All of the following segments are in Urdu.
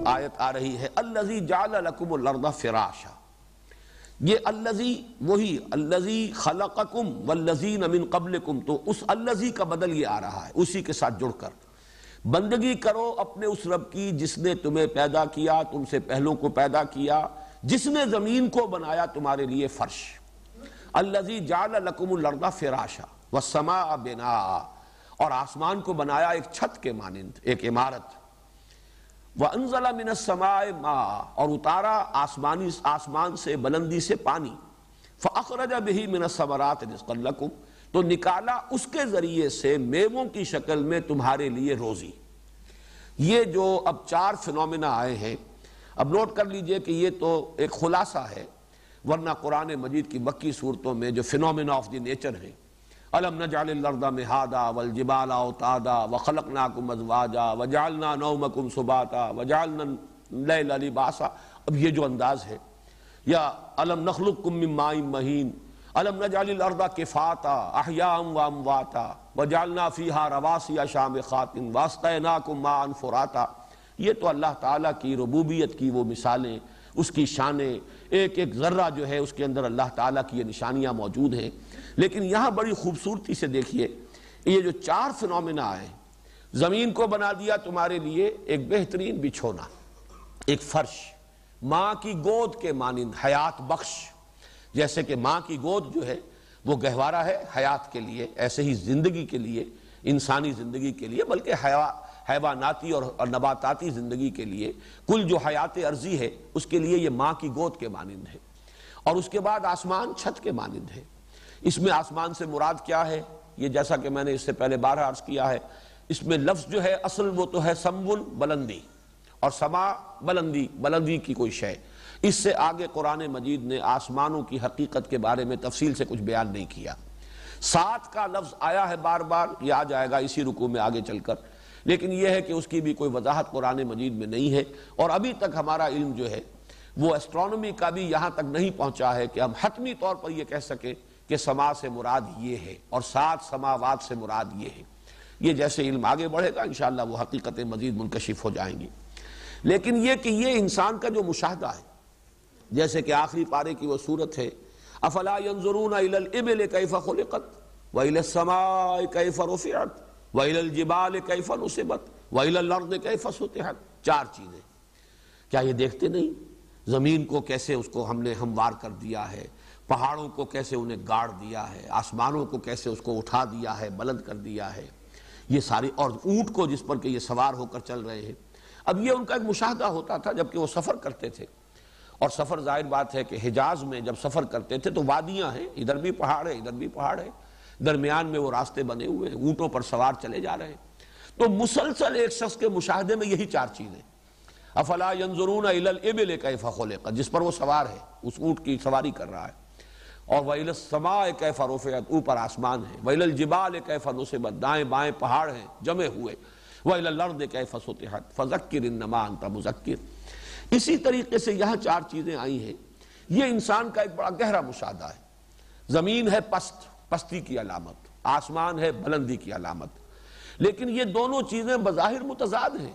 آیت آ رہی ہے الذی جعل لکم الارض فراشا. یہ الذی وہی الذی خلقکم والذین من قبلکم، تو اس الذی کا بدل یہ آ رہا ہے اسی کے ساتھ جڑ کر. بندگی کرو اپنے اس رب کی جس نے تمہیں پیدا کیا، تم سے پہلوں کو پیدا کیا، جس نے زمین کو بنایا تمہارے لیے فرش. الذی جعل لکم الارض فراشا والسماء بناء، اور آسمان کو بنایا ایک چھت کے مانند، ایک عمارت. وَأَنزَلَ مِنَ السَّمَاءِ مَاءً، اور اتارا آسمان سے بلندی سے پانی. فَأَخْرَجَ بِهِ مِنَ الثَّمَرَاتِ رِزْقًا لَكُمْ، تو نکالا اس کے ذریعے سے میووں کی شکل میں تمہارے لیے روزی. یہ جو اب 4 فنومینا آئے ہیں، اب نوٹ کر لیجئے کہ یہ تو ایک خلاصہ ہے، ورنہ قرآن مجید کی مکی صورتوں میں جو فنومینا آف دی نیچر ہیں، أَلَمْ نَجْعَلِ الْأَرْضَ مِهَادًا وَالْجِبَالَ أَوْتَادًا وَخَلَقْنَاكُمْ أَزْوَاجًا وَجَعَلْنَا نَوْمَكُمْ سُبَاتًا وَجَعَلْنَا اللَّيْلَ لِبَاسًا. اب یہ جو انداز ہے، یا أَلَمْ نَخْلُقكُم مِّن مَّاءٍ مَّهِينٍ أَلَمْ نَجْعَلِ الْأَرْضَ كِفَاتًا أَحْيَاءً وَأَمْوَاتًا وَجَعَلْنَا فِيهَا رَوَاسِيَ شَامِخَاتٍ وَأَسْقَيْنَاكُم مَّاءً فُرَاتًا. یہ تو اللہ تعالیٰ کی ربوبیت کی وہ مثالیں، اس کی شانیں، ایک ایک ذرہ جو ہے اس کے اندر اللہ تعالیٰ کی یہ نشانیاں موجود ہیں. لیکن یہاں بڑی خوبصورتی سے دیکھیے، یہ جو 4 فنومینا آئے، زمین کو بنا دیا تمہارے لیے ایک بہترین بچھونا، ایک فرش، ماں کی گود کے مانند حیات بخش. جیسے کہ ماں کی گود جو ہے وہ گہوارہ ہے حیات کے لیے، ایسے ہی زندگی کے لیے، انسانی زندگی کے لیے، بلکہ حیواناتی اور نباتاتی زندگی کے لیے، کل جو حیات ارضی ہے اس کے لیے یہ ماں کی گود کے مانند ہے. اور اس کے بعد آسمان چھت کے مانند ہے. اس میں آسمان سے مراد کیا ہے؟ یہ جیسا کہ میں نے اس سے پہلے بارہ عرض کیا ہے، اس میں لفظ جو ہے اصل وہ تو ہے سمون بلندی، اور سما بلندی کی کوئی شے. اس سے آگے قرآن مجید نے آسمانوں کی حقیقت کے بارے میں تفصیل سے کچھ بیان نہیں کیا. 7 کا لفظ آیا ہے بار بار، یہ آ جائے گا اسی رکوع میں آگے چل کر، لیکن یہ ہے کہ اس کی بھی کوئی وضاحت قرآن مجید میں نہیں ہے. اور ابھی تک ہمارا علم جو ہے وہ اسٹرونومی کا بھی یہاں تک نہیں پہنچا ہے کہ ہم حتمی طور پر یہ کہہ سکیں کہ سما سے مراد یہ ہے اور 7 سماوات سے مراد یہ ہے. یہ جیسے علم آگے بڑھے گا انشاءاللہ وہ حقیقتیں مزید منکشف ہو جائیں گی. لیکن یہ کہ یہ انسان کا جو مشاہدہ ہے، جیسے کہ آخری پارے کی وہ صورت ہے افلا ينظرون الى الابل كيف خلقت والى السماء كيف رفعت والى الجبال كيف نصبت والى الارض كيف سطحت. 4 چیزیں. کیا یہ دیکھتے نہیں زمین کو کیسے اس کو ہم نے ہموار کر دیا ہے، پہاڑوں کو کیسے انہیں گاڑ دیا ہے، آسمانوں کو کیسے اس کو اٹھا دیا ہے، بلند کر دیا ہے، یہ ساری، اور اونٹ کو جس پر کہ یہ سوار ہو کر چل رہے ہیں. اب یہ ان کا ایک مشاہدہ ہوتا تھا جبکہ وہ سفر کرتے تھے. اور سفر ظاہر بات ہے کہ حجاز میں جب سفر کرتے تھے تو وادیاں ہیں، ادھر بھی پہاڑ ہے ادھر بھی پہاڑ ہے، درمیان میں وہ راستے بنے ہوئے ہیں، اونٹوں پر سوار چلے جا رہے ہیں. تو مسلسل ایک شخص کے مشاہدے میں یہی 4 چیزیں. افلا ينظرون الى الابل كيف خلقت، جس پر وہ سوار ہے، اس اونٹ کی سواری کر رہا ہے. اور وَإِلَى السَّمَاءِ كَيْفَ رُفِعَتْ، اوپر آسمان ہے. وَإِلَى الْجِبَالِ كَيْفَ نُصِبَتْ، دائیں بائیں پہاڑ ہیں جمے ہوئے. وَإِلَى الْأَرْضِ كَيْفَ سُطِحَتْ فَذَكِّرْ إِنَّمَا أَنْتَ مُذَكِّرٌ. اسی طریقے سے یہاں 4 چیزیں آئی ہیں. یہ انسان کا ایک بڑا گہرا مشاہدہ ہے. زمین ہے پستی کی علامت، آسمان ہے بلندی کی علامت. لیکن یہ دونوں چیزیں بظاہر متضاد ہیں،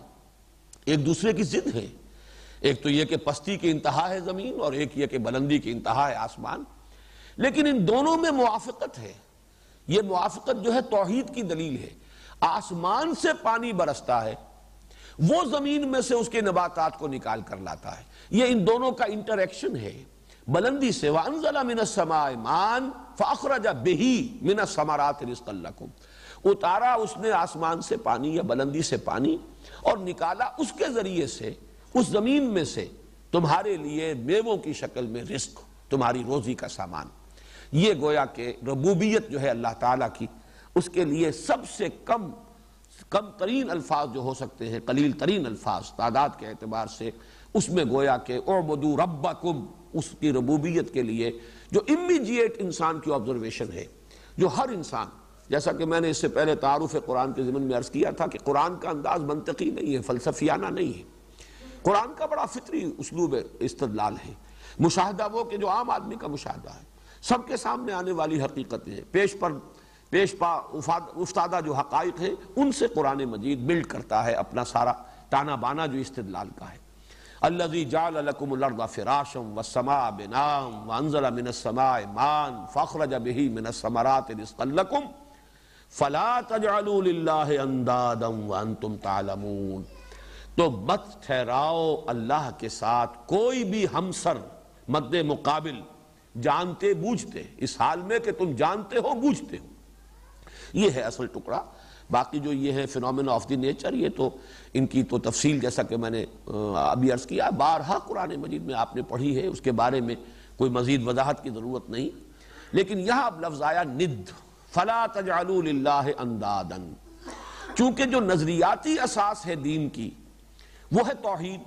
ایک دوسرے کی ضد ہیں. ایک تو یہ کہ پستی کی انتہا ہے زمین، اور ایک یہ کہ بلندی کی انتہا ہے آسمان. لیکن ان دونوں میں موافقت ہے. یہ موافقت جو ہے توحید کی دلیل ہے. آسمان سے پانی برستا ہے، وہ زمین میں سے اس کے نباتات کو نکال کر لاتا ہے. یہ ان دونوں کا انٹریکشن ہے. بلندی سے وَأَنزَلَ مِنَ السَّمَاءِ مَاءً فَأَخْرَجَ بِهِ مِنَ الثَّمَرَاتِ رِزْقًا لَكُمْ. اتارا اس نے آسمان سے پانی یا بلندی سے پانی، اور نکالا اس کے ذریعے سے اس زمین میں سے تمہارے لیے میووں کی شکل میں رزق، تمہاری روزی کا سامان. یہ گویا کہ ربوبیت جو ہے اللہ تعالیٰ کی، اس کے لیے سب سے کم ترین الفاظ جو ہو سکتے ہیں، قلیل ترین الفاظ تعداد کے اعتبار سے، اس میں گویا کہ اعبدوا ربکم، اس کی ربوبیت کے لیے جو امیجیٹ انسان کی آبزرویشن ہے، جو ہر انسان، جیسا کہ میں نے اس سے پہلے تعارف قرآن کے ضمن میں عرض کیا تھا کہ قرآن کا انداز منطقی نہیں ہے، فلسفیانہ نہیں ہے. قرآن کا بڑا فطری اسلوب استدلال ہے. مشاہدہ وہ کہ جو عام آدمی کا مشاہدہ ہے، سب کے سامنے آنے والی حقیقتیں ہیں، پیش پا افتادہ جو حقائق ہیں، ان سے قرآن مجید بلڈ کرتا ہے اپنا سارا تانا بانا جو استدلال کا ہے. الذی جعل لکم الارض فراشا والسماء بناء وانزل من السماء ماء فاخرج به من الثمرات رزقا لکم فلا تجعلوا للہ اندادا وانتم تعلمون۔ تو مت ٹھہراؤ اللہ کے ساتھ کوئی بھی ہمسر مد مقابل جانتے بوجھتے، اس حال میں کہ تم جانتے ہو بوجھتے ہو۔ یہ ہے اصل ٹکڑا۔ باقی جو یہ ہے فینومینا آف دی نیچر، یہ تو ان کی تو تفصیل جیسا کہ میں نے ابھی عرض کیا بارہا قرآن مجید میں آپ نے پڑھی ہے، اس کے بارے میں کوئی مزید وضاحت کی ضرورت نہیں۔ لیکن یہاں اب لفظ آیا ند، فلا تجعلوا للہ اندادا، چونکہ جو نظریاتی اساس ہے دین کی وہ ہے توحید۔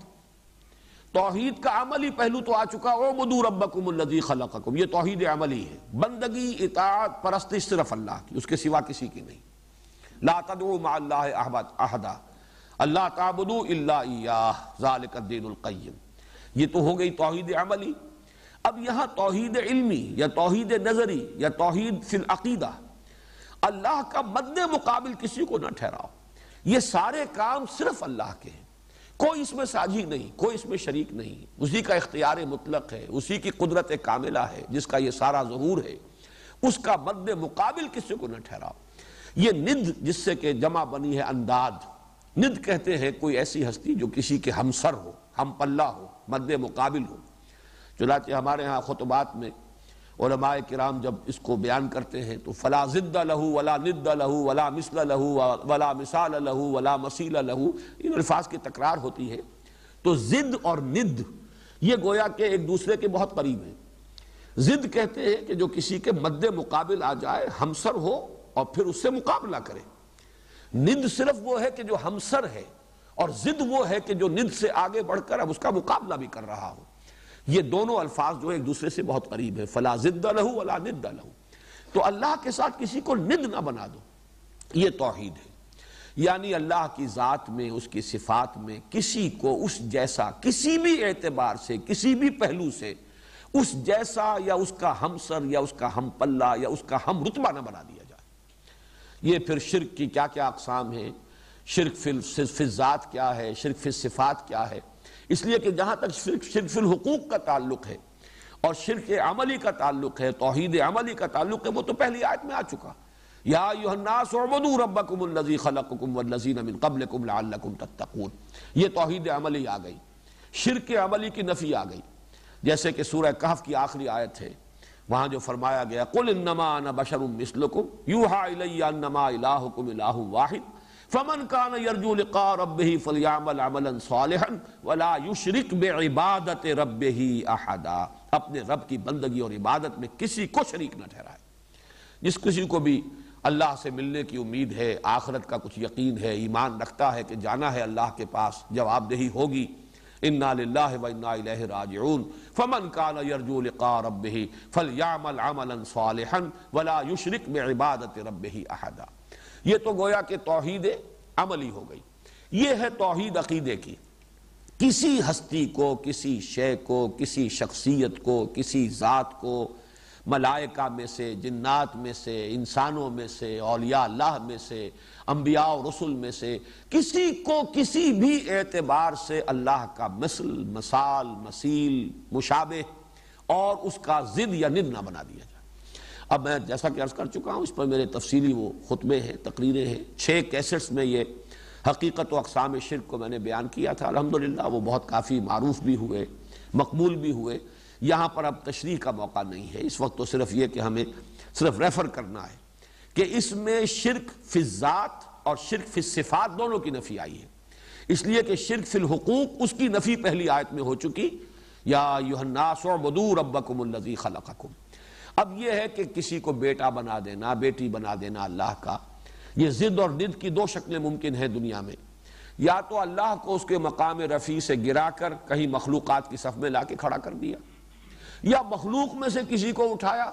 توحید کا عملی پہلو تو آ چکا، اعبدوا ربکم الذی خلقکم، یہ توحید عملی ہے، بندگی اطاعت پرستش صرف اللہ کی، اس کے سوا کسی کی نہیں۔ لا تدعوا مع اللہ احدا، اللہ تعبدوا الا ایاہ ذالک الدین القیم۔ یہ تو ہو گئی توحید عملی۔ اب یہاں توحید علمی یا توحید نظری یا توحید فی العقیدہ، اللہ کا مد مقابل کسی کو نہ ٹھہراؤ، یہ سارے کام صرف اللہ کے ہیں، کوئی اس میں ساجی نہیں، کوئی اس میں شریک نہیں، اسی کا اختیار مطلق ہے، اسی کی قدرت کاملہ ہے جس کا یہ سارا ظہور ہے، اس کا مد مقابل کسی کو نہ ٹھہراؤ۔ یہ ند جس سے کہ جمع بنی ہے انداد، ند کہتے ہیں کوئی ایسی ہستی جو کسی کے ہمسر ہو، ہم پلہ ہو، مد مقابل ہو۔ چنانچہ ہمارے ہاں خطبات میں علماء کرام جب اس کو بیان کرتے ہیں تو فلا ضد لہ ولا ند لہ ولا مثل لہ ولا مثال لہ ولا مثیل لہ، ان الفاظ کی تکرار ہوتی ہے۔ تو ضد اور ند یہ گویا کہ ایک دوسرے کے بہت قریب ہیں۔ ضد کہتے ہیں کہ جو کسی کے مد مقابل آ جائے، ہمسر ہو اور پھر اس سے مقابلہ کرے۔ ند صرف وہ ہے کہ جو ہمسر ہے، اور ضد وہ ہے کہ جو ند سے آگے بڑھ کر اب اس کا مقابلہ بھی کر رہا ہو۔ یہ دونوں الفاظ جو ایک دوسرے سے بہت قریب ہے، فلا ضد لہ ولا ند لہ۔ تو اللہ کے ساتھ کسی کو ند نہ بنا دو، یہ توحید ہے۔ یعنی اللہ کی ذات میں، اس کی صفات میں کسی کو اس جیسا کسی بھی اعتبار سے، کسی بھی پہلو سے اس جیسا یا اس کا ہمسر یا اس کا ہم پلہ یا اس کا ہم رتبہ نہ بنا دیا جائے۔ یہ پھر شرک کی کیا کیا اقسام ہیں، شرک فی الذات کیا ہے، شرک فی الصفات کیا ہے۔ اس لیے کہ جہاں تک شرک فی الحقوق کا تعلق ہے اور شرک عملی کا تعلق ہے، توحید عملی کا تعلق ہے، وہ تو پہلی آیت میں آ چکا، یا ایھا الناس اعبدوا ربکم الذی خلقکم والذین من قبلکم لعلکم تتقون۔ یہ توحید عملی آ گئی، شرک عملی کی نفی آ گئی۔ جیسے کہ سورہ کہف کی آخری آیت ہے، وہاں جو فرمایا گیا قل انما انا بشر مثلکم یوحی الی انما الہکم الہ واحد فمن کان یرجو لقاء ربہ فلیعمل عملا صالحا ولا یشرک بعبادت ربہ احدا۔ اپنے رب کی بندگی اور عبادت میں کسی کو شریک نہ ٹھہرائے۔ جس کسی کو بھی اللہ سے ملنے کی امید ہے، آخرت کا کچھ یقین ہے، ایمان رکھتا ہے کہ جانا ہے اللہ کے پاس، جواب دہی ہوگی، انا للہ و انا الیہ راجعون، فمن کان یرجو لقاء ربہ فلیعمل عملا صالحا ولا یشرک بعبادت ربہ احدا۔ یہ تو گویا کہ توحید عملی ہو گئی۔ یہ ہے توحید عقیدے کی، کسی ہستی کو، کسی شے کو، کسی شخصیت کو، کسی ذات کو، ملائکہ میں سے، جنات میں سے، انسانوں میں سے، اولیاء اللہ میں سے، انبیاء و رسل میں سے کسی کو کسی بھی اعتبار سے اللہ کا مثل، مثال، مثیل، مشابہ اور اس کا ضد یا ند نہ بنا دیا جائے۔ اب میں جیسا کہ عرض کر چکا ہوں، اس پر میرے تفصیلی وہ خطبے ہیں، تقریریں ہیں، 6 کیسٹس میں یہ حقیقت و اقسام شرک کو میں نے بیان کیا تھا۔ الحمدللہ وہ بہت کافی معروف بھی ہوئے، مقبول بھی ہوئے۔ یہاں پر اب تشریح کا موقع نہیں ہے اس وقت، تو صرف یہ کہ ہمیں صرف ریفر کرنا ہے کہ اس میں شرک فی الذات اور شرک فی الصفات دونوں کی نفی آئی ہے، اس لیے کہ شرک فی الحقوق اس کی نفی پہلی آیت میں ہو چکی، یا ایھا الناس اعبدوا ربکم الذی خلقکم۔ اب یہ ہے کہ کسی کو بیٹا بنا دینا، بیٹی بنا دینا اللہ کا، یہ ضد اور ند کی 2 شکلیں ممکن ہیں دنیا میں۔ یا تو اللہ کو اس کے مقام رفیع سے گرا کر کہیں مخلوقات کی صف میں لا کے کھڑا کر دیا، یا مخلوق میں سے کسی کو اٹھایا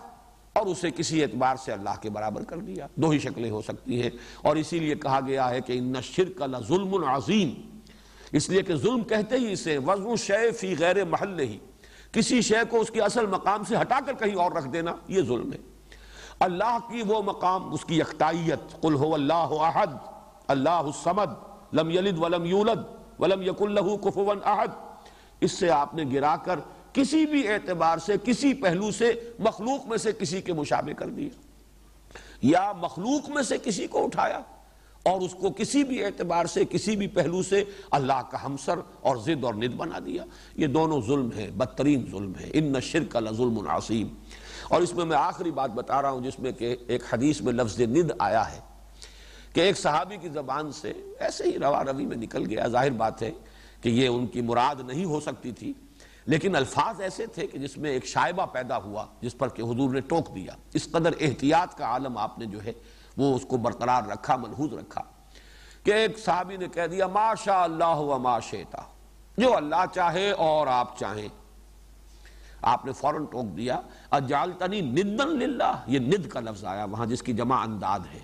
اور اسے کسی اعتبار سے اللہ کے برابر کر دیا۔ 2 ہی شکلیں ہو سکتی ہیں، اور اسی لیے کہا گیا ہے کہ ان الشرک لظلم عظیم، اس لیے کہ ظلم کہتے ہی اسے وضع الشیء فی غیر محلہ، کسی شے کو اس کے اصل مقام سے ہٹا کر کہیں اور رکھ دینا، یہ ظلم ہے۔ اللہ کی وہ مقام، اس کی یکتائیت، قل هو اللہ احد اللہ الصمد لم یلد ولم یولد ولم یکن لہ کفوا احد، اس سے آپ نے گرا کر کسی بھی اعتبار سے کسی پہلو سے مخلوق میں سے کسی کے مشابہ کر دیا، یا مخلوق میں سے کسی کو اٹھایا اور اس کو کسی بھی اعتبار سے کسی بھی پہلو سے اللہ کا ہمسر اور ضد اور ند بنا دیا۔ یہ دونوں ظلم ہے، بدترین ظلم ہے۔ ان الشرک لظلم عظیم۔ اور اس میں آخری بات بتا رہا ہوں جس میں کہ ایک حدیث میں لفظ ند آیا ہے کہ ایک صحابی کی زبان سے ایسے ہی روا روی میں نکل گیا، ظاہر بات ہے کہ یہ ان کی مراد نہیں ہو سکتی تھی، لیکن الفاظ ایسے تھے کہ جس میں ایک شائبہ پیدا ہوا جس پر کہ حضور نے ٹوک دیا۔ اس قدر احتیاط کا عالم آپ نے جو ہے وہ اس کو برقرار رکھا، ملحوظ رکھا کہ ایک صحابی نے کہہ دیا ما شاء اللہ و ما شئت، جو اللہ چاہے اور آپ چاہیں۔ آپ نے فوراً ٹوک دیا اجعلتنی ندن للہ، یہ ند کا لفظ آیا وہاں جس کی جمع انداد ہے،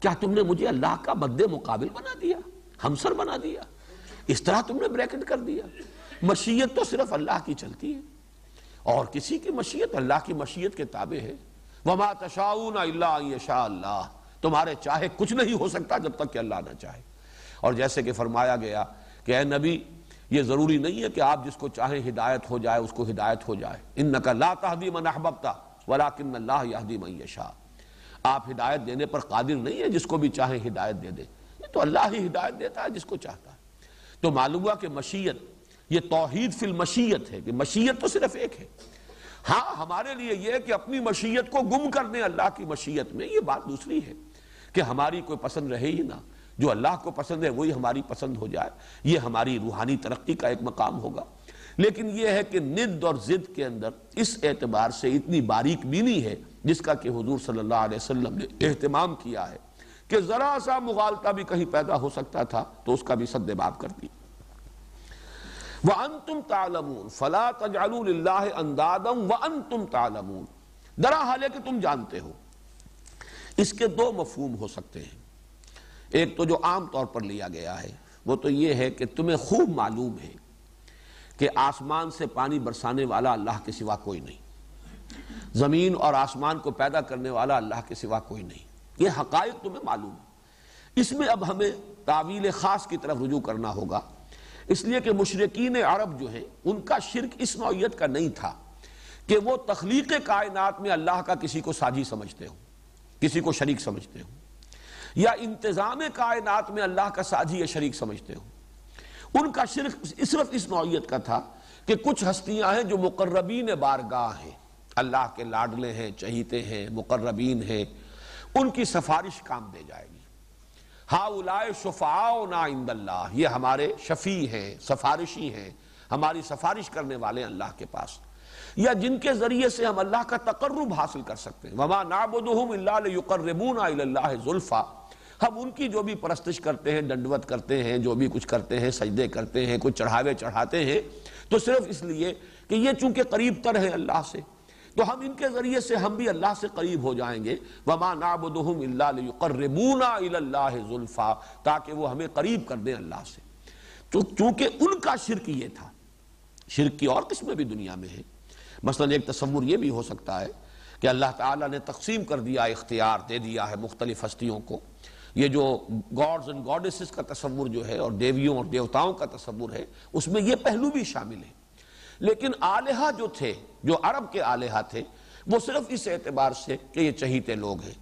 کیا تم نے مجھے اللہ کا مد مقابل بنا دیا، ہمسر بنا دیا، اس طرح تم نے بریکٹ کر دیا۔ مشیت تو صرف اللہ کی چلتی ہے اور کسی کی مشیت اللہ کی مشیت کے تابع ہے۔ وما تشاؤون الا ان یشاء اللہ، تمہارے چاہے کچھ نہیں ہو سکتا جب تک کہ اللہ نہ چاہے۔ اور جیسے کہ فرمایا گیا کہ اے نبی یہ ضروری نہیں ہے کہ آپ جس کو چاہیں ہدایت ہو جائے اس کو ہدایت ہو جائے، انک لا تہدی من احببت ولکن اللہ یہدی من یشاء، آپ ہدایت دینے پر قادر نہیں ہے، جس کو بھی چاہیں ہدایت دے دیں، یہ تو اللہ ہی ہدایت دیتا ہے جس کو چاہتا ہے۔ تو معلوم ہوا کہ مشیت یہ توحید فی المشیت ہے کہ مشیت تو صرف ایک ہے۔ ہاں ہمارے لیے یہ کہ اپنی مشیت کو گم کر دیں اللہ کی مشیت میں، یہ بات دوسری ہے کہ ہماری کوئی پسند رہے ہی نہ، جو اللہ کو پسند ہے وہی ہماری پسند ہو جائے، یہ ہماری روحانی ترقی کا ایک مقام ہوگا۔ لیکن یہ ہے کہ ند اور ضد کے اندر اس اعتبار سے اتنی باریک بینی ہے جس کا کہ حضور صلی اللہ علیہ وسلم نے اہتمام کیا ہے کہ ذرا سا مغالطہ بھی کہیں پیدا ہو سکتا تھا تو اس کا بھی سد باب کر دی۔ وَأَنْتُمْ تَعْلَمُونَ فَلَا تَجْعَلُوا لِلَّهِ أَنْدَادًا وَأَنْتُمْ تَعْلَمُونَ، درا حال ہے کہ تم جانتے ہو۔ اس کے دو مفہوم ہو سکتے ہیں، ایک تو جو عام طور پر لیا گیا ہے وہ تو یہ ہے کہ تمہیں خوب معلوم ہے کہ آسمان سے پانی برسانے والا اللہ کے سوا کوئی نہیں، زمین اور آسمان کو پیدا کرنے والا اللہ کے سوا کوئی نہیں، یہ حقائق تمہیں معلوم ہے۔ اس میں اب ہمیں تعویل خاص کی طرف رجوع کرنا ہوگا، اس لیے کہ مشرکین عرب جو ہیں ان کا شرک اس نوعیت کا نہیں تھا کہ وہ تخلیق کائنات میں اللہ کا کسی کو ساجی سمجھتے ہوں، کسی کو شریک سمجھتے ہوں، یا انتظام کائنات میں اللہ کا ساجی یا شریک سمجھتے ہوں۔ ان کا شرک صرف اس نوعیت کا تھا کہ کچھ ہستیاں ہیں جو مقربین بارگاہ ہیں، اللہ کے لاڈلے ہیں، چہیتے ہیں، مقربین ہیں، ان کی سفارش کام دے جائے گی۔ ہؤلاء شفعاؤنا عند اللہ، یہ ہمارے شفیع ہیں، سفارشی ہیں، ہماری سفارش کرنے والے اللہ کے پاس، یا جن کے ذریعے سے ہم اللہ کا تقرب حاصل کر سکتے ہیں۔ وما نعبدهم الا ليقربونا الى الله زلفا، ہم ان کی جو بھی پرستش کرتے ہیں، ڈنڈوت کرتے ہیں، جو بھی کچھ کرتے ہیں، سجدے کرتے ہیں، کچھ چڑھاوے چڑھاتے ہیں، تو صرف اس لیے کہ یہ چونکہ قریب تر ہے اللہ سے تو ہم ان کے ذریعے سے ہم بھی اللہ سے قریب ہو جائیں گے۔ وما نعبدهم الا ليقربونا الى الله زلفا، تاکہ وہ ہمیں قریب کر دیں اللہ سے۔ تو چونکہ ان کا شرک یہ تھا، شرک کی اور قسمیں بھی دنیا میں ہیں۔ مثلا ایک تصور یہ بھی ہو سکتا ہے کہ اللہ تعالیٰ نے تقسیم کر دیا، اختیار دے دیا ہے مختلف ہستیوں کو۔ یہ جو گاڈز اینڈ گاڈیسز کا تصور جو ہے اور دیویوں اور دیوتاؤں کا تصور ہے اس میں یہ پہلو بھی شامل ہے، لیکن آلہہ جو تھے، جو عرب کے آلہہ تھے، وہ صرف اس اعتبار سے کہ یہ چہیتے لوگ ہیں۔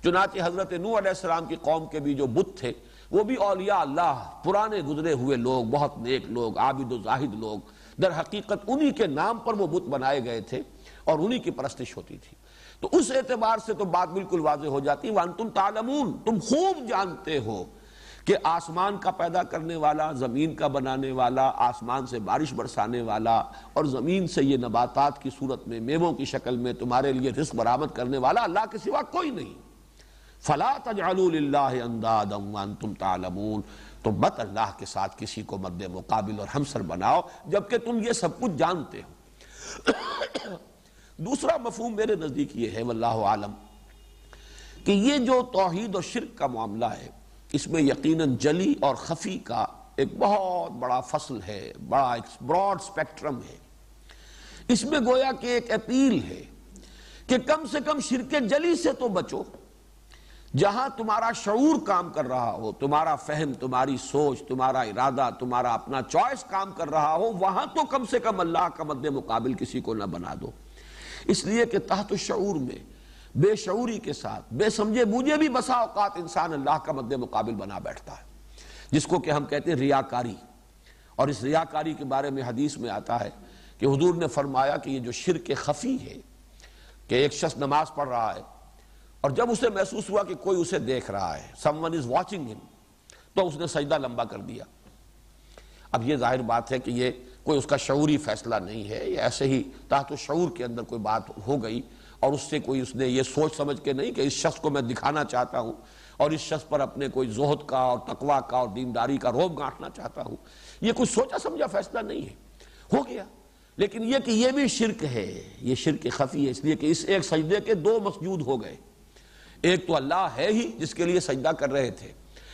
چنانچہ حضرت نوح علیہ السلام کی قوم کے بھی جو بت تھے وہ بھی اولیاء اللہ، پرانے گزرے ہوئے لوگ، بہت نیک لوگ، عابد و زاہد لوگ، در حقیقت انہی کے نام پر وہ بت بنائے گئے تھے اور انہی کی پرستش ہوتی تھی۔ تو اس اعتبار سے تو بات بالکل واضح ہو جاتی ہے، وَأَنْتُمْ تَعْلَمُونَ، تم خوب جانتے ہو کہ آسمان کا پیدا کرنے والا، زمین کا بنانے والا، آسمان سے بارش برسانے والا اور زمین سے یہ نباتات کی صورت میں، میووں کی شکل میں تمہارے لیے رزق برآمد کرنے والا اللہ کے سوا کوئی نہیں۔ فَلَا تَجْعَلُوا لِلَّهِ أَنْدَادًا وَأَنْتُمْ تَعْلَمُونَ، تو مت اللہ کے ساتھ کسی کو مد مقابل اور ہمسر بناؤ جبکہ تم یہ سب کچھ جانتے ہو۔ دوسرا مفہوم میرے نزدیک یہ ہے واللہ عالم کہ یہ جو توحید اور شرک کا معاملہ ہے اس میں یقیناً جلی اور خفی کا ایک بہت بڑا فصل ہے، بڑا ایک براڈ سپیکٹرم ہے۔ اس میں گویا کہ ایک اپیل ہے کہ کم سے کم شرک جلی سے تو بچو، جہاں تمہارا شعور کام کر رہا ہو، تمہارا فہم، تمہاری سوچ، تمہارا ارادہ، تمہارا اپنا چوائس کام کر رہا ہو، وہاں تو کم سے کم اللہ کا مد مقابل کسی کو نہ بنا دو۔ اس لیے کہ تحت الشعور میں بے شعوری کے ساتھ بے سمجھے بوجھے بھی بسا اوقات انسان اللہ کا مد مقابل بنا بیٹھتا ہے، جس کو کہ ہم کہتے ہیں ریاکاری۔ اور اس ریاکاری کے بارے میں حدیث میں آتا ہے کہ حضور نے فرمایا کہ یہ جو شرک خفی ہے، کہ ایک شخص نماز پڑھ رہا ہے اور جب اسے محسوس ہوا کہ کوئی اسے دیکھ رہا ہے، someone is watching him، تو اس نے سجدہ لمبا کر دیا۔ اب یہ ظاہر بات ہے کہ یہ کوئی اس کا شعوری فیصلہ نہیں ہے، یہ ایسے ہی تحت الشعور کے اندر کوئی بات ہو گئی، اور اس سے کوئی اس نے یہ سوچ سمجھ کے نہیں کہ اس شخص کو میں دکھانا چاہتا ہوں اور اس شخص پر اپنے کوئی زہد کا اور تقویٰ کا اور دینداری کا رعب گانٹھنا چاہتا ہوں، یہ کوئی سوچا سمجھا فیصلہ نہیں ہے، ہو گیا۔ لیکن یہ کہ یہ بھی شرک ہے، یہ شرک خفی ہے، اس لیے کہ اس ایک سجدے کے دو مسجود ہو گئے۔ ایک تو اللہ ہے ہی جس کے لیے سجدہ کر رہے تھے،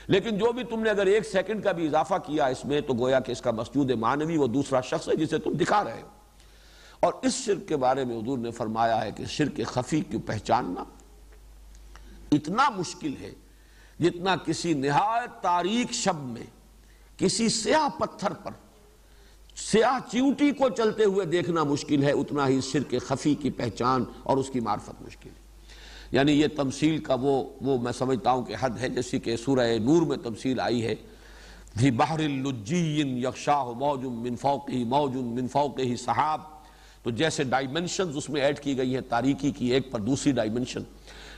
لیکن جو بھی تم نے اگر ایک سیکنڈ کا بھی اضافہ کیا اس میں تو گویا کہ اس کا مسجود معنوی وہ دوسرا شخص ہے جسے تم دکھا رہے ہو۔ اور اس شرک کے بارے میں حضور نے فرمایا ہے کہ شرک خفی کو پہچاننا اتنا مشکل ہے جتنا کسی نہایت تاریک شب میں کسی سیاہ پتھر پر سیاہ چیونٹی کو چلتے ہوئے دیکھنا مشکل ہے، اتنا ہی شرک خفی کی پہچان اور اس کی معرفت مشکل ہے۔ یعنی یہ تمثیل کا وہ میں سمجھتا ہوں کہ حد ہے، جیسی کہ سورہ نور میں تمثیل آئی ہے، فی بحر لجی یغشاہ موج من فوقہ موج من فوقہ سحاب، تو جیسے ڈائمنشنز اس میں ایڈ کی گئی ہیں تاریکی کی ایک پر دوسری ڈائمنشن،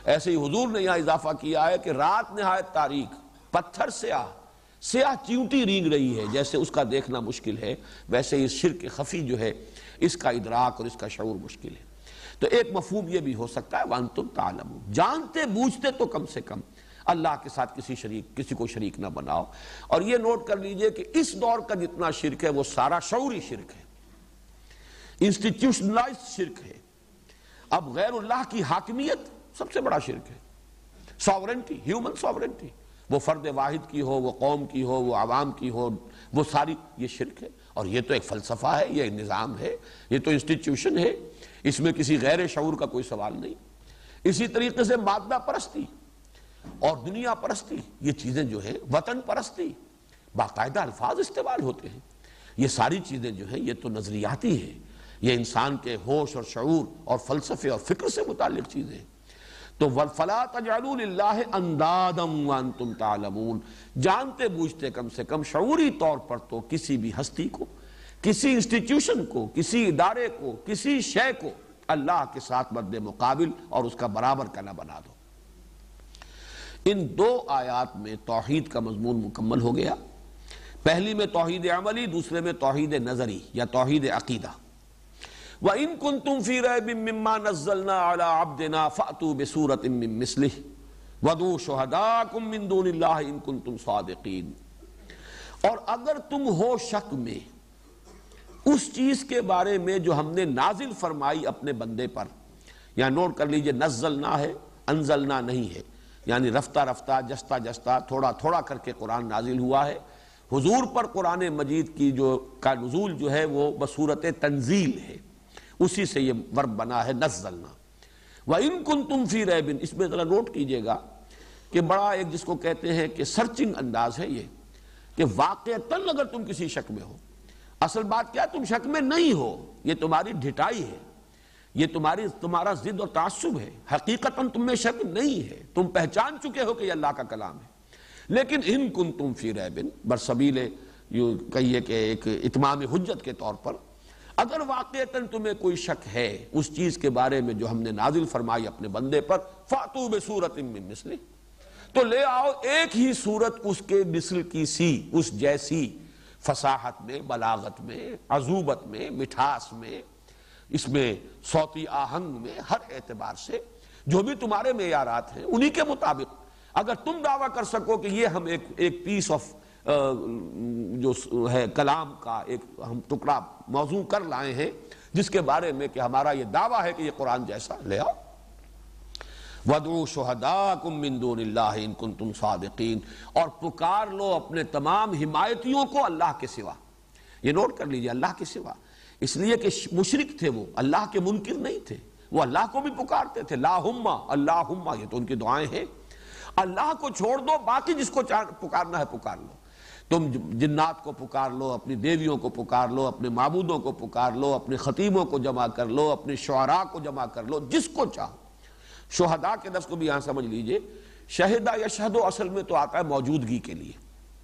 ایسے ہی حضور نے یہاں اضافہ کیا ہے کہ رات نہایت تاریک، پتھر سیاہ چیونٹی رینگ رہی ہے، جیسے اس کا دیکھنا مشکل ہے، ویسے ہی شرک خفی جو ہے اس کا ادراک اور اس کا شعور مشکل ہے۔ تو ایک مفہوم یہ بھی ہو سکتا ہے وَأَنْتُمْ تَعْلَمُونَ، جانتے بوجھتے تو کم سے کم اللہ کے ساتھ کسی کو شریک نہ بناؤ۔ اور یہ نوٹ کر لیجئے کہ اس دور کا جتنا شرک ہے وہ سارا شعوری شرک ہے، انسٹیٹیوشنلائزڈ شرک ہے۔ اب غیر اللہ کی حاکمیت سب سے بڑا شرک ہے، ساورنٹی، ہیومن ساورنٹی، وہ فرد واحد کی ہو، وہ قوم کی ہو، وہ عوام کی ہو، وہ ساری یہ شرک ہے۔ اور یہ تو ایک فلسفہ ہے، یہ نظام ہے، یہ تو انسٹیٹیوشن ہے، اس میں کسی غیر شعور کا کوئی سوال نہیں۔ اسی طریقے سے مادہ پرستی اور دنیا پرستی، یہ چیزیں جو ہیں، وطن پرستی، باقاعدہ الفاظ استعمال ہوتے ہیں، یہ ساری چیزیں جو ہیں یہ تو نظریاتی ہیں، یہ انسان کے ہوش اور شعور اور فلسفے اور فکر سے متعلق چیزیں ہیں۔ تو فَلَا تَجْعَلُوا لِلَّهِ أَنْدَادًا وَأَنْتُمْ تَعْلَمُونَ، جانتے بوجھتے کم سے کم شعوری طور پر تو کسی بھی ہستی کو، کسی انسٹیٹیوشن کو، کسی ادارے کو، کسی شے کو اللہ کے ساتھ مد مقابل اور اس کا برابر کا نہ بنا دو۔ ان دو آیات میں توحید کا مضمون مکمل ہو گیا، پہلی میں توحید عملی، دوسرے میں توحید نظری یا توحید عقیدہ۔ وَإِن كُنتُمْ فِي رَيْبٍ مِّمَّا نَزَّلْنَا عَلَىٰ عَبْدِنَا فَأْتُوا بِسُورَةٍ مِّن مِّثْلِهِ وَادْعُوا شُهَدَاءَكُم مِّن دُونِ اللَّهِ إِن كُنتُمْ صَادِقِينَ۔ اور اگر تم ہو شک میں اس چیز کے بارے میں جو ہم نے نازل فرمائی اپنے بندے پر، یا نوٹ کر لیجئے نزلنا ہے، انزلنا نہیں ہے، یعنی رفتہ رفتہ جستہ جستہ تھوڑا تھوڑا کر کے قرآن نازل ہوا ہے۔ حضور پر قرآن مجید کی کا نزول جو ہے وہ بصورت تنزیل ہے، اسی سے یہ ورب بنا ہے نزلنا۔ وَإِن كُنتُمْ فِي رَيْبٍ، اس میں ذرا نوٹ کیجئے گا کہ بڑا ایک جس کو کہتے ہیں کہ سرچنگ انداز ہے یہ، کہ واقعتاً اگر تم کسی شک میں ہو، اصل بات کیا تم شک میں نہیں ہو، یہ تمہاری ڈھٹائی ہے، یہ تمہارا ضد اور تعصب ہے، حقیقتاً تم میں شک نہیں ہے، تم پہچان چکے ہو کہ یہ اللہ کا کلام ہے۔ لیکن ان کنتم فی ریب، برسبیل یوں کہیے کہ ایک اتمام حجت کے طور پر، اگر واقعتاً تمہیں کوئی شک ہے اس چیز کے بارے میں جو ہم نے نازل فرمائی اپنے بندے پر، فَأْتُوا بِسُورَةٍ مِّن مِّثْلِهِ، تو لے آؤ ایک ہی صورت اس کے مثل کی سی، اس جیسی، فصاحت میں، بلاغت میں، عذوبت میں، مٹھاس میں، اس میں صوتی آہنگ میں، ہر اعتبار سے جو بھی تمہارے معیارات ہیں انہی کے مطابق اگر تم دعویٰ کر سکو کہ یہ ہم ایک پیس آف جو ہے کلام کا ایک ہم ٹکڑا موضوع کر لائے ہیں جس کے بارے میں کہ ہمارا یہ دعویٰ ہے کہ یہ قرآن جیسا، لے آؤ۔ وَادْعُوا شُهَدَاءَكُم مِّن دُونِ اللَّهِ إِن كُنتُمْ صَادِقِينَ، اور پکار لو اپنے تمام حمایتیوں کو اللہ کے سوا۔ یہ نوٹ کر لیجئے، اللہ کے سوا، اس لیے کہ مشرک تھے، وہ اللہ کے منکر نہیں تھے، وہ اللہ کو بھی پکارتے تھے، لاہم اللہم، یہ تو ان کی دعائیں ہیں۔ اللہ کو چھوڑ دو، باقی جس کو پکارنا ہے پکار لو. تم جنات کو پکار لو، اپنی دیویوں کو پکار لو، اپنے معبودوں کو پکار لو، اپنے خطیبوں کو جمع کر لو، اپنے شعراء کو جمع کر لو، جس کو چاہو. شہداء کے لفظ کو بھی یہاں سمجھ لیجئے. شہدہ یا شہدو اصل میں تو آتا ہے موجودگی کے لیے،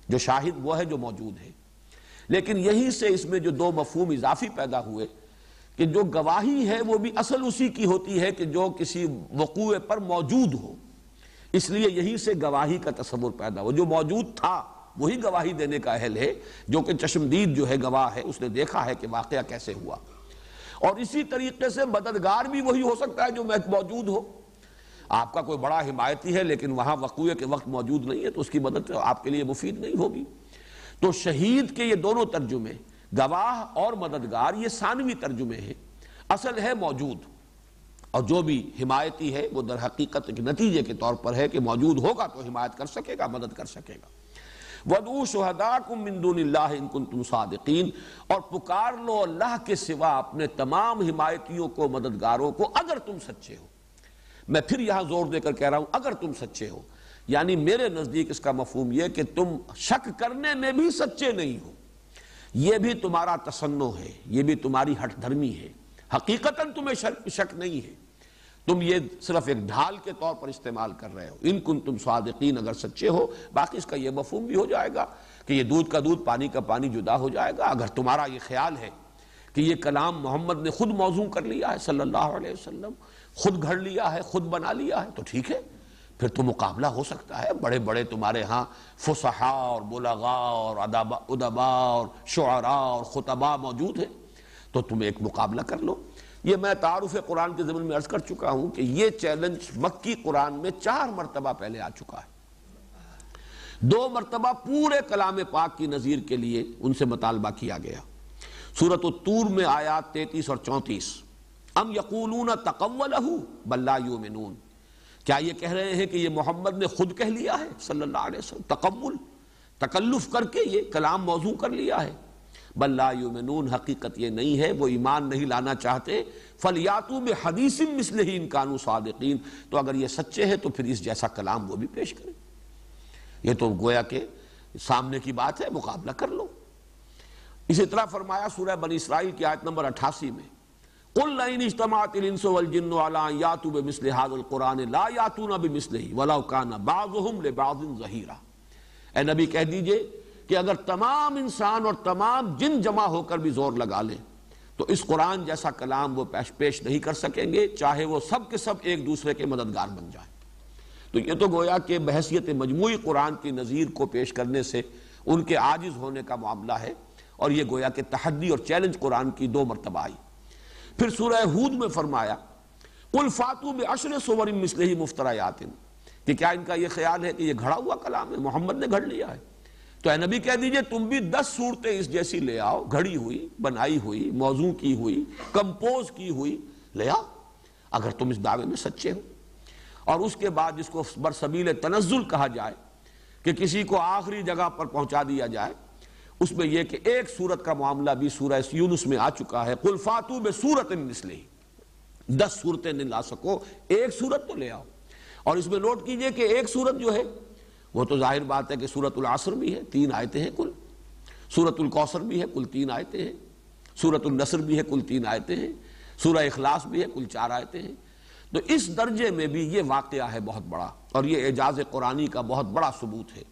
جو شاہد وہ ہے جو موجود ہے. لیکن یہیں سے اس میں جو دو مفہوم اضافی پیدا ہوئے کہ جو گواہی ہے وہ بھی اصل اسی کی ہوتی ہے کہ جو کسی وقوع پر موجود ہو. اس لیے یہیں سے گواہی کا تصور پیدا ہو. جو موجود تھا وہی گواہی دینے کا اہل ہے، جو کہ چشمدید جو ہے گواہ ہے، اس نے دیکھا ہے کہ واقعہ کیسے ہوا. اور اسی طریقے سے مددگار بھی وہی ہو سکتا ہے جو موجود ہو. آپ کا کوئی بڑا حمایتی ہے لیکن وہاں وقوع کے وقت موجود نہیں ہے تو اس کی مدد آپ کے لیے مفید نہیں ہوگی. تو شہید کے یہ دونوں ترجمے، گواہ اور مددگار، یہ ثانوی ترجمے ہیں. اصل ہے موجود، اور جو بھی حمایتی ہے وہ در حقیقت ایک نتیجے کے طور پر ہے کہ موجود ہوگا تو حمایت کر سکے گا، مدد کر سکے گا. وَدْعُوا شُهَدَاءَكُم مِّن دُونِ اللَّهِ إِن كُنتُمْ صَادِقِينَ، اور پکار لو اللہ کے سوا اپنے تمام حمایتیوں کو، مددگاروں کو، اگر تم سچے ہو. میں پھر یہاں زور دے کر کہہ رہا ہوں اگر تم سچے ہو، یعنی میرے نزدیک اس کا مفہوم یہ کہ تم شک کرنے میں بھی سچے نہیں ہو. یہ بھی تمہارا تصنع ہے، یہ بھی تمہاری ہٹ دھرمی ہے. حقیقتاً تمہیں شک نہیں ہے، تم یہ صرف ایک ڈھال کے طور پر استعمال کر رہے ہو. ان کنتم صادقین، اگر سچے ہو. باقی اس کا یہ مفہوم بھی ہو جائے گا کہ یہ دودھ کا دودھ پانی کا پانی جدا ہو جائے گا. اگر تمہارا یہ خیال ہے کہ یہ کلام محمد نے خود موضوع کر لیا ہے صلی اللہ علیہ وسلم، خود گھڑ لیا ہے، خود بنا لیا ہے، تو ٹھیک ہے، پھر تو مقابلہ ہو سکتا ہے. بڑے بڑے تمہارے ہاں فصحاء اور بلغاء اور ادباء اور شعراء اور خطباء موجود ہیں، تو تم ایک مقابلہ کر لو. یہ میں تعارف قرآن کے ضمن میں عرض کر چکا ہوں کہ یہ چیلنج مکی قرآن میں 4 مرتبہ پہلے آ چکا ہے. 2 مرتبہ پورے کلام پاک کی نظیر کے لیے ان سے مطالبہ کیا گیا. سورۃ الطور میں آیات 33 اور 34. ام یقولون تقولہ بل لا یؤمنون، کیا یہ کہہ رہے ہیں کہ یہ محمد نے خود کہہ لیا ہے صلی اللہ علیہ وسلم، تقول، تکلف کر کے یہ کلام موضوع کر لیا ہے. بل لا یؤمنون، حقیقت یہ نہیں ہے، وہ ایمان نہیں لانا چاہتے. فلیاتوا بحدیث مثلہ ان کانوا صادقین، تو اگر یہ سچے ہیں تو پھر اس جیسا کلام وہ بھی پیش کریں. یہ تو گویا کہ سامنے کی بات ہے، مقابلہ کر لو. اسی طرح فرمایا سورہ بنی اسرائیل کی آیت نمبر 88 میں، قُلْ لَئِنِ اجْتَمَعَتِ الْإِنسُ وَالْجِنُّ عَلَىٰ أَن يَأْتُوا بِمِثْلِ هَٰذَا الْقُرْآنِ لَا يَأْتُونَ بِمِثْلِهِ وَلَوْ كَانَ بَعْضُهُمْ لِبَعْضٍ ظَهِيرًا. اے نبی کہہ دیجئے کہ اگر تمام انسان اور تمام جن جمع ہو کر بھی زور لگا لیں تو اس قرآن جیسا کلام وہ پیش نہیں کر سکیں گے، چاہے وہ سب کے سب ایک دوسرے کے مددگار بن جائیں. تو یہ تو گویا کہ بحیثیت مجموعی قرآن کی نظیر کو پیش کرنے سے ان کے عاجز ہونے کا معاملہ ہے، اور یہ گویا کہ تحدی اور چیلنج قرآن کی 2 مرتبہ آئی. پھر سورہ ہود میں فرمایا قُلْ فَاتُوا بِعَشْرِ سُوَرٍ مِثْلِهِ مُفْتَرَيَاتٍ، کہ کیا ان کا یہ خیال ہے کہ یہ گھڑا ہوا کلام ہے، محمد نے گھڑ لیا ہے. تو اے نبی کہہ دیجئے تم بھی 10 صورتیں اس جیسی لے آؤ، گھڑی ہوئی، بنائی ہوئی، موضوع کی ہوئی، کمپوز کی ہوئی لے آؤ، اگر تم اس دعوے میں سچے ہو. اور اس کے بعد جس کو برسبیل تنزل کہا جائے کہ کسی کو آخری جگہ پر پہنچا دیا جائے، اس میں یہ کہ ایک سورت کا معاملہ بھی سورہ یونس میں آ چکا ہے. قُلْ فَاتُوا بِسُورَةٍ مِثْلِهِ، 10 صورتیں نہیں لا سکو، ایک سورت تو لے آؤ. اور اس میں نوٹ کیجئے کہ ایک سورت جو ہے وہ تو ظاہر بات ہے کہ سورۃ العصر بھی ہے، 3 آیتیں ہیں کل، سورۃ الکوثر بھی ہے، کل 3 آیتیں ہیں، سورۃ النصر بھی ہے، کل 3 آیتیں ہیں، سورہ اخلاص بھی ہے، کل 4 آیتیں ہیں. تو اس درجے میں بھی یہ واقعہ ہے بہت بڑا، اور یہ اعجاز قرآنی کا بہت بڑا ثبوت ہے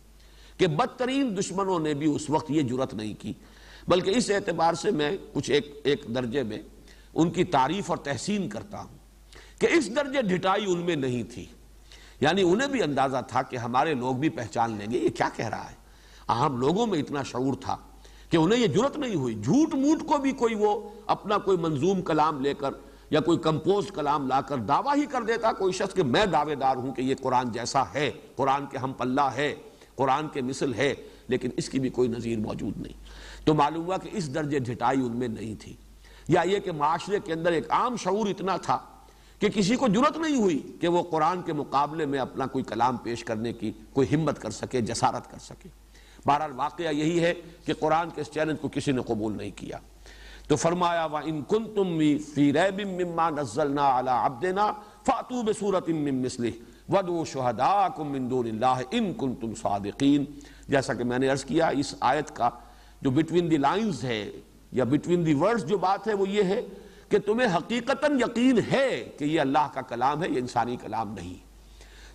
کہ بدترین دشمنوں نے بھی اس وقت یہ جرأت نہیں کی. بلکہ اس اعتبار سے میں کچھ ایک درجے میں ان کی تعریف اور تحسین کرتا ہوں کہ اس درجے ڈھٹائی ان میں نہیں تھی. یعنی انہیں بھی اندازہ تھا کہ ہمارے لوگ بھی پہچان لیں گے یہ کیا کہہ رہا ہے. عام لوگوں میں اتنا شعور تھا کہ انہیں یہ جرأت نہیں ہوئی. جھوٹ موٹ کو بھی کوئی وہ اپنا کوئی منظوم کلام لے کر یا کوئی کمپوز کلام لا کر دعویٰ ہی کر دیتا کوئی شخص کہ میں دعوے دار ہوں کہ یہ قرآن جیسا ہے، قرآن کے ہم پلہ ہے، قرآن کے مثل ہے، لیکن اس کی بھی کوئی نظیر موجود نہیں. تو معلوم ہوا کہ اس درجے ڈھٹائی ان میں نہیں تھی. یا یہ کہ معاشرے کے اندر ایک عام شعور اتنا تھا کہ کسی کو جرأت نہیں ہوئی کہ وہ قرآن کے مقابلے میں اپنا کوئی کلام پیش کرنے کی کوئی ہمت کر سکے، جسارت کر سکے. بہرحال واقعہ یہی ہے کہ قرآن کے اس چیلنج کو کسی نے قبول نہیں کیا. تو فرمایا وَإِن كُنتُم فِي رَيْبٍ مِّمَّا نَزَّلْنَا عَلَىٰ عَبْدِنَا فَأْتُوا بِسُورَةٍ مِّن مِّثْلِهِ وَادْعُوا شُهَدَاءَكُم مِّن دُونِ اللَّهِ إِن كُنتُمْ صَادِقِينَ۔ جیسا کہ میں نے عرض کیا، اس آیت کا جو بٹوین دی لائنز ہے یا بٹوین دی ورڈز جو بات ہے وہ یہ ہے کہ تمہیں حقیقتاً یقین ہے کہ یہ اللہ کا کلام ہے، یہ انسانی کلام نہیں۔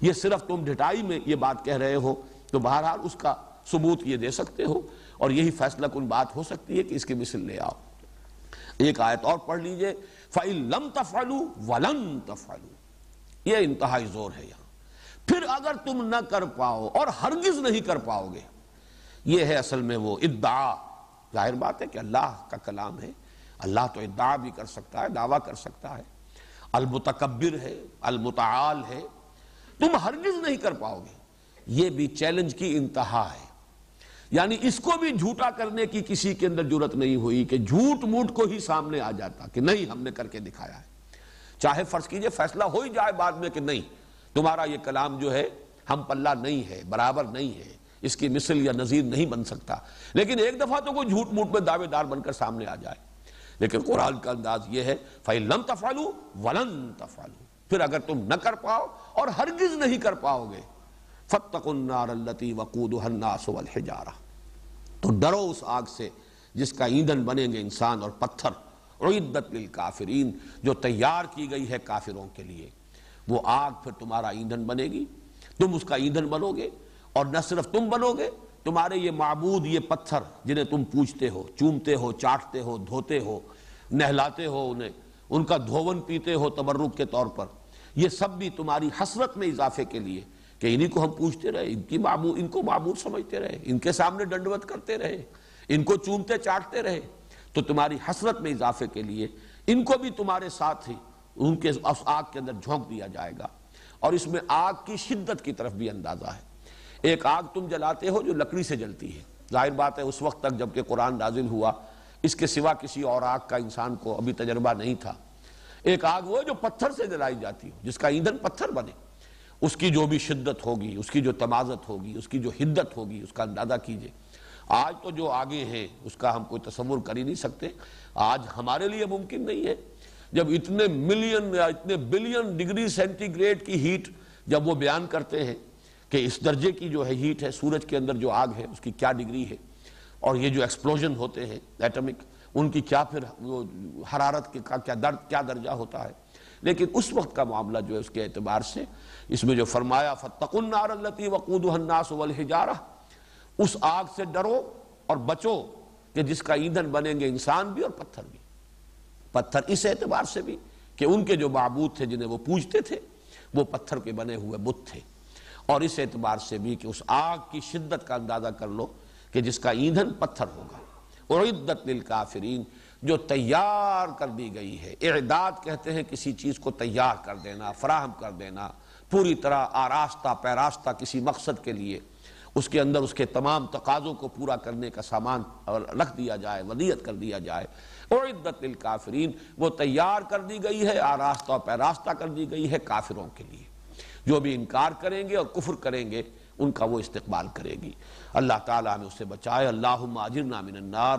یہ صرف تم ڈھٹائی میں یہ بات کہہ رہے ہو تو بہرحال اس کا ثبوت یہ دے سکتے ہو، اور یہی فیصلہ کن بات ہو سکتی ہے کہ اس کی مثل لے آؤ۔ ایک آیت اور پڑھ لیجئے، فَإِن لَمْ تَفْعَلُوا وَلَن تَفْعَلُوا، یہ انتہائی زور ہے یہاں۔ پھر اگر تم نہ کر پاؤ اور ہرگز نہیں کر پاؤ گے، یہ ہے اصل میں وہ ادعا۔ ظاہر بات ہے کہ اللہ کا کلام ہے، اللہ تو ادعا بھی کر سکتا ہے، دعویٰ کر سکتا ہے، المتکبر ہے، المتعال ہے، تم ہرگز نہیں کر پاؤ گے، یہ بھی چیلنج کی انتہا ہے۔ یعنی اس کو بھی جھوٹا کرنے کی کسی کے اندر جرت نہیں ہوئی کہ جھوٹ موٹ کو ہی سامنے آ جاتا کہ نہیں ہم نے کر کے دکھایا ہے۔ چاہے فرض کیجئے فیصلہ ہو ہی جائے بعد میں کہ نہیں تمہارا یہ کلام جو ہے ہم پلہ نہیں ہے، برابر نہیں ہے، اس کی مثل یا نظیر نہیں بن سکتا، لیکن ایک دفعہ تو کوئی جھوٹ موٹ میں دعوے دار بن کر سامنے آ جائے۔ لیکن قرآن کا انداز یہ ہے فَإِن لَمْ تَفْعَلُوا وَلَن تَفْعَلُوا، پھر اگر تم نہ کر پاؤ اور ہرگز نہیں کر پاؤ گے، فَاتَّقُوا النَّارَ الَّتِي وَقُودُهَا النَّاسُ وَالْحِجَارَةُ، تو ڈرو اس آگ سے جس کا ایندھن بنیں گے انسان اور پتھر، اعدت للکافرین، جو تیار کی گئی ہے کافروں کے لیے۔ وہ آگ پھر تمہارا ایندھن بنے گی، تم اس کا ایندھن بنو گے، اور نہ صرف تم بنو گے، تمہارے یہ معبود، یہ پتھر جنہیں تم پوجتے ہو، چومتے ہو، چاٹتے ہو، دھوتے ہو، نہلاتے ہو انہیں، ان کا دھون پیتے ہو تبرک کے طور پر، یہ سب بھی تمہاری حسرت میں اضافے کے لیے کہ انہی کو ہم پوجتے رہے، ان کو معبود سمجھتے رہے، ان کے سامنے ڈنڈوت کرتے رہے، ان کو چومتے چاٹتے رہے، تو تمہاری حسرت میں اضافے کے لیے ان کو بھی تمہارے ساتھ ہی ان کے اس آگ کے اندر جھونک دیا جائے گا۔ اور اس میں آگ کی شدت کی طرف بھی اندازہ ہے۔ ایک آگ تم جلاتے ہو جو لکڑی سے جلتی ہے، ظاہر بات ہے اس وقت تک جب کہ قرآن نازل ہوا اس کے سوا کسی اور آگ کا انسان کو ابھی تجربہ نہیں تھا۔ ایک آگ وہ جو پتھر سے جلائی جاتی ہو، جس کا ایندھن پتھر بنے، اس کی جو بھی شدت ہوگی، اس کی جو تمازت ہوگی، اس کی جو حدت ہوگی، اس کا اندازہ کیجئے۔ آج تو جو آگے ہیں اس کا ہم کوئی تصور کر ہی نہیں سکتے۔ آج ہمارے لیے ممکن نہیں ہے جب اتنے ملین یا اتنے بلین ڈگری سینٹی گریڈ کی ہیٹ جب وہ بیان کرتے ہیں کہ اس درجے کی جو ہے ہیٹ ہے، سورج کے اندر جو آگ ہے اس کی کیا ڈگری ہے، اور یہ جو ایکسپلوژن ہوتے ہیں ایٹمک، ان کی کیا پھر وہ حرارت کا کیا درجہ ہوتا ہے۔ لیکن اس وقت کا معاملہ جو ہے اس کے اعتبار سے اس میں جو فرمایا فَاتَّقُوا النَّارَ الَّتِي وَقُودُهَا النَّاسُ وَالْحِجَارَةُ، اس آگ سے ڈرو اور بچو کہ جس کا ایندھن بنیں گے انسان بھی اور پتھر بھی۔ پتھر اس اعتبار سے بھی کہ ان کے جو معبود تھے جنہیں وہ پوجتے تھے وہ پتھر کے بنے ہوئے بت تھے، اور اس اعتبار سے بھی کہ اس آگ کی شدت کا اندازہ کر لو کہ جس کا ایندھن پتھر ہوگا۔ اعدت للکافرین، جو تیار کر دی گئی ہے۔ اعداد کہتے ہیں کسی چیز کو تیار کر دینا، فراہم کر دینا، پوری طرح آراستہ پیراستہ کسی مقصد کے لیے اس کے اندر اس کے تمام تقاضوں کو پورا کرنے کا سامان رکھ دیا جائے، ودیعت کر دیا جائے۔ اعدت للکافرین، وہ تیار کر دی گئی ہے، آراستہ و پیراستہ کر دی گئی ہے کافروں کے لیے، جو بھی انکار کریں گے اور کفر کریں گے ان کا وہ استقبال کرے گی۔ اللہ تعالیٰ ہمیں اس سے بچائے۔ اللہم اجرنا من النار